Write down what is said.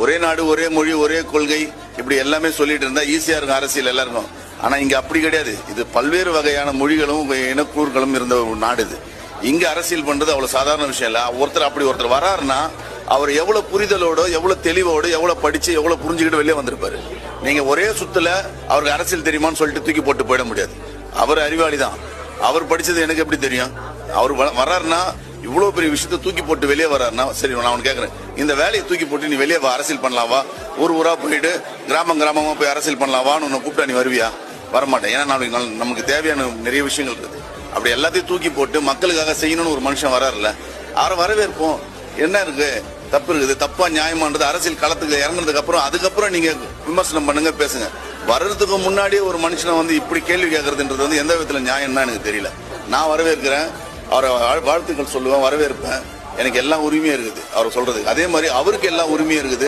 ஒரே நாடு, ஒரே மொழி, ஒரே கொள்கை, இப்படி எல்லாமே சொல்லிட்டு இருந்தா ஈஸியா இருக்கும் அரசியல் எல்லாருக்கும். ஆனா இங்க அப்படி கிடையாது. இது பல்வேறு வகையான மொழிகளும் இனக்கூறுகளும் இருந்த ஒரு நாடு இது. இங்க அரசியல் பண்றது அவ்வளவு சாதாரண விஷயம் இல்ல. ஒருத்தர் வராருன்னா அவர் எவ்வளவு புரிதலோட, எவ்வளவு தெளிவோடு, எவ்வளவு படிச்சு, எவ்வளவு புரிஞ்சுக்கிட்டு வெளியே வந்திருப்பாரு. நீங்க ஒரே சுத்துல அவருக்கு அரசியல் தெரியுமான்னு சொல்லிட்டு தூக்கி போட்டு போயிட முடியாது. அவர் அறிவாளி தான். அவர் படிச்சது எனக்கு எப்படி தெரியும்? அவர் வர்றாருன்னா இவ்வளவு பெரிய விஷயத்த தூக்கி போட்டு வெளியே வர்றாருன்னா, சரி நான் அவன் கேட்கறேன், இந்த வேலையை தூக்கி போட்டு நீ வெளியே அரசியல் பண்ணலாவா? ஊரா போயிட்டு கிராமமா போய் அரசியல் பண்ணலாவான்னு உன்னை கூப்பிட்டா நீ வருவியா? வரமாட்டேன். ஏன்னா நமக்கு தேவையான நிறைய விஷயங்கள் இருக்குது. அப்படி எல்லாத்தையும் தூக்கி போட்டு மக்களுக்காக செய்யணும்னு ஒரு மனுஷன் வராருல்ல, அவரை வரவேற்போம். என்ன இருக்கு, தப்பு இருக்குது, தப்பா நியாயமானது அரசியல் களத்துக்கு இறங்குறதுக்கு அப்புறம் அதுக்கப்புறம் நீங்க விமர்சனம் பண்ணுங்க, பேசுங்க. வர்றதுக்கு முன்னாடியே ஒரு மனுஷனை இப்படி கேள்வி கேட்கறதுன்றது எந்த விதத்துல நியாயம் தான் எனக்கு தெரியல. நான் வரவேற்கிறேன், அவரை வாழ்த்துக்கள் சொல்லுவேன், வரவேற்பேன். எனக்கு எல்லா உரிமையும் இருக்குது அவர் சொல்றதுக்கு. அதே மாதிரி அவருக்கு எல்லா உரிமையும் இருக்குது.